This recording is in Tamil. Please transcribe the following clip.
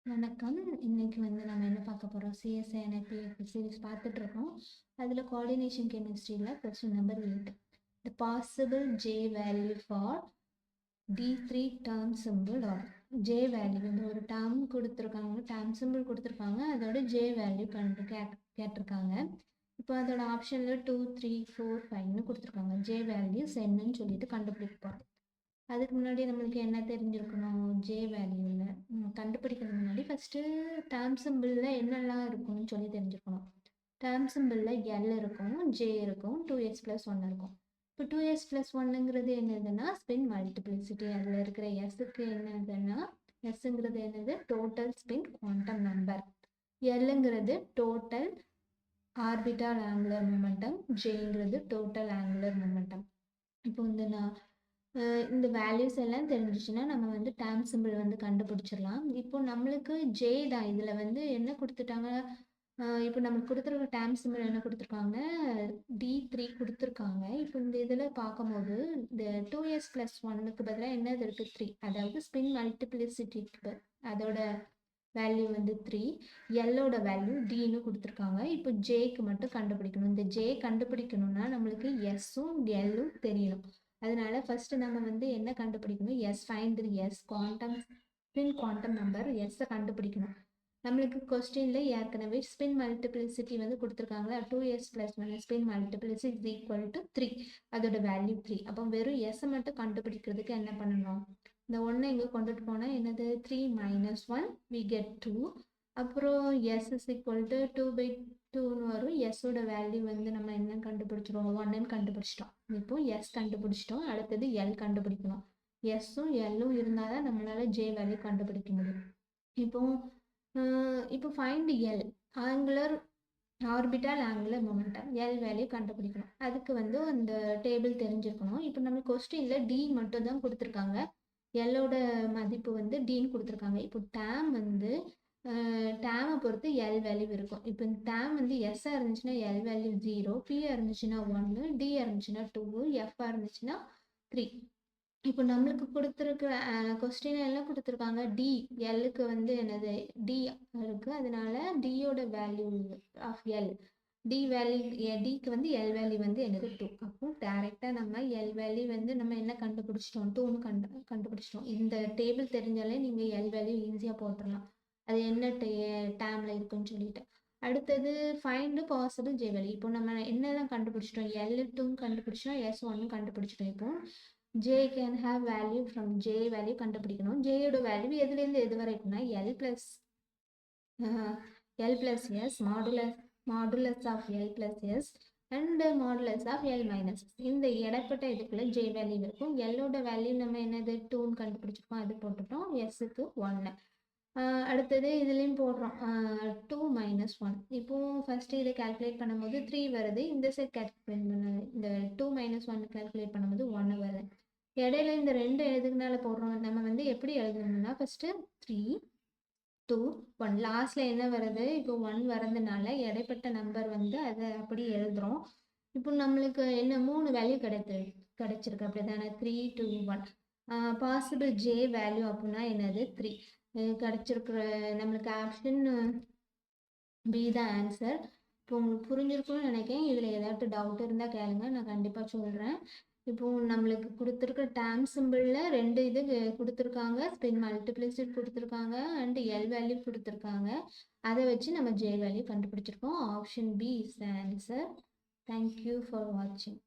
வணக்கம். இன்னைக்கு நம்ம என்ன பார்க்க போறோம்? சிஎஸ்ஐ NIP சீரிஸ் பார்த்துட்டு இருக்கோம். அதில் கோஆர்டினேஷன் கெமிஸ்ட்ரியில் question number 8. The possible J value for D3 term symbol or J value வந்து ஒரு டேர்ம் கொடுத்துருக்காங்க, டேர்ம் சிம்பிள் கொடுத்துருக்காங்க, அதோட J வேல்யூ கேட்டிருக்காங்க. இப்போ அதோட ஆப்ஷனில் 2, 3, 4, 5ன்னு கொடுத்துருக்காங்க. J வேல்யூஸ் என்னன்னு சொல்லிட்டு கண்டுபிடிப்போம். அதுக்கு முன்னாடி நம்மளுக்கு என்ன தெரிஞ்சிருக்கணும்? J வேல்யூவில் கண்டுபிடிக்கிறது முன்னாடி ஃபஸ்ட்டு டேர்ம் சிம்பிளில் என்னெல்லாம் இருக்கும்னு சொல்லி தெரிஞ்சுக்கணும். டேர்ம் சிம்பிளில் L இருக்கும், J இருக்கும், 2s + 1 இருக்கும். இப்போ 2s + 1ங்கிறது என்னதுன்னா ஸ்பின் மல்டிப்ளிசிட்டி. அதில் இருக்கிற எஸ்ஸுக்கு என்னதுன்னா எஸ்ஸுங்கிறது என்னது? Total spin quantum number. எல்லுங்கிறது டோட்டல் ஆர்பிட்டால் ஆங்குலர் மொமெண்டம், ஜேங்கிறது டோட்டல் ஆங்குலர் மொமெண்டம். இப்போ இந்த வேல்யூஸ் எல்லாம் தெரிஞ்சிச்சுன்னா நம்ம டேர்ம் சிம்பிள் கண்டுபிடிச்சிடலாம். இப்போ நம்மளுக்கு ஜே தான். இதில் என்ன கொடுத்துட்டாங்க? இப்போ நமக்கு கொடுத்துருக்க டேர்ம் சிம்பிள் என்ன கொடுத்துருக்காங்க? D3 கொடுத்துருக்காங்க. இப்போ இந்த இதில் பார்க்கும்போது இந்த 2s + 1க்கு பதிலாக என்னது இருக்குது? 3. அதாவது ஸ்பின் மல்டிப்ளிசிட்டிக்கு அதோட வேல்யூ 3, எல்லோட வேல்யூ Dன்னு கொடுத்துருக்காங்க. இப்போ ஜேக்கு மட்டும் கண்டுபிடிக்கணும். இந்த ஜே கண்டுபிடிக்கணும்னா நம்மளுக்கு எஸ்ஸும் எல்லும் தெரியணும். அதனால ஃபர்ஸ்ட் நம்ம என்ன கண்டுபிடிக்கணும்? S find S quantum spin quantum number எஸ்ஸை கண்டுபிடிக்கணும். நம்மளுக்கு கொஸ்டினில் ஏற்கனவே ஸ்பின் மல்டிப்ளிசிட்டி கொடுத்துருக்காங்களா? 2s + 1 spin multiplicity = 3. அதோட வேல்யூ 3. அப்போ வெறும் எஸ்ஸை மட்டும் கண்டுபிடிக்கிறதுக்கு என்ன பண்ணணும்? இந்த 1 இங்கே கொண்டுட்டு போனால் என்னது? 3 - 1 we get 2. அப்புறம் s = 2/2ன்னு வரும். எஸ்ஸோட வேல்யூ நம்ம என்ன கண்டுபிடிச்சிரும்? 1ன்னு கண்டுபிடிச்சிட்டோம். இப்போ எஸ் கண்டுபிடிச்சிட்டோம். அடுத்தது எல் கண்டுபிடிக்கணும். எஸ்ஸும் எல்லும் இருந்தால் தான் நம்மளால ஜே வேல்யூ கண்டுபிடிக்க முடியும். இப்போ find L angular orbital angular momentum. L value கண்டுபிடிக்கணும். அதுக்கு அந்த டேபிள் தெரிஞ்சிருக்கணும். இப்போ நம்ம கொஸ்டினில் டி மட்டும் தான் கொடுத்துருக்காங்க. எல்லோட மதிப்பு டின்னு கொடுத்துருக்காங்க. இப்போ டேமை பொறுத்து எல் வேல்யூ இருக்கும். இப்போ இந்த டேம் எஸ்ஸாக இருந்துச்சுன்னா எல் வேல்யூ 0, பியாக இருந்துச்சுன்னா 1, டியாக இருந்துச்சுன்னா 2, எஃப்பாக இருந்துச்சுன்னா 3. இப்போ நம்மளுக்கு கொடுத்துருக்க கொஸ்டின் எல்லாம் கொடுத்துருக்காங்க டி. எல்லுக்கு என்னது? டி இருக்குது. அதனால டியோட value of L D value டிக்கு எல் வேல்யூ என்னது? 2. அப்போ டேரெக்டாக நம்ம எல் வேல்யூ நம்ம என்ன கண்டுபிடிச்சிட்டோம்? 2ன்னு கண்டுபிடிச்சிட்டோம். இந்த டேபிள் தெரிஞ்சாலே நீங்கள் எல் வேல்யூ ஈஸியாக போட்டுடலாம். அது என்ன டேமில் இருக்குன்னு சொல்லிட்டு. அடுத்தது ஃபைண்டு பாசிபிள் ஜே வேல்யூ. இப்போ நம்ம என்னதான் கண்டுபிடிச்சிட்டோம்? L2 கண்டுபிடிச்சிட்டோம், S1 கண்டுபிடிச்சிட்டோம். இப்போ J can have value from J value கண்டுபிடிக்கணும். ஜேயோட வேல்யூ எதுலேருந்து எது வரைக்கும்னா L plus S modulus of L plus S and modulus of L minus. இந்த இடப்பட்ட இதுக்குள்ள J வேல்யூ இருக்கும். எல்லோட வேல்யூ நம்ம என்னது? 2ன்னு கண்டுபிடிச்சிருக்கோம். அது போட்டுட்டோம். எஸ்ஸுக்கு 1. அடுத்தது இதுலேயும் போடுறோம் 2 - 1. இப்போ ஃபர்ஸ்ட் இதை கால்குலேட் பண்ணும்போது 3 வருது. இந்த சைட் கால்குலேட் பண்ணது இந்த 2 - 1 கால்குலேட் பண்ணும்போது 1 வருது. இடையில இந்த 2 எதுக்குனால போடுறோம்? நம்ம எப்படி எழுதணும்னா ஃபர்ஸ்ட் 3, 2, 1 லாஸ்ட்ல என்ன வருது? இப்போ 1 வரதுனால இடைப்பட்ட நம்பர் அதை அப்படி எழுதுறோம். இப்போ நம்மளுக்கு என்ன 3 வேல்யூ கிடைச்சிருக்கு அப்படிதானே? 3, 2, 1. பாசிபிள் ஜே வேல்யூ அப்படின்னா என்னது? 3 கிடைச்சிருக்கிற நம்மளுக்கு ஆப்ஷன் பி தான் ஆன்சர். இப்போ உங்களுக்கு புரிஞ்சிருக்கும்னு நினைக்கிறேன். இதில் ஏதாட்டு டவுட் இருந்தால் கேளுங்க, நான் கண்டிப்பாக சொல்கிறேன். இப்போ நம்மளுக்கு கொடுத்துருக்க டேர்ம் சிம்பிளில் 2 இது கொடுத்துருக்காங்க. ஸ்பின் மல்டிப்ளிசிட்டி கொடுத்துருக்காங்க அண்ட் எல் வேல்யூ கொடுத்துருக்காங்க. அதை வச்சு நம்ம ஜே வேல்யூ கண்டுபிடிச்சிருக்கோம். Option B is the answer. Thank you for வாட்சிங்.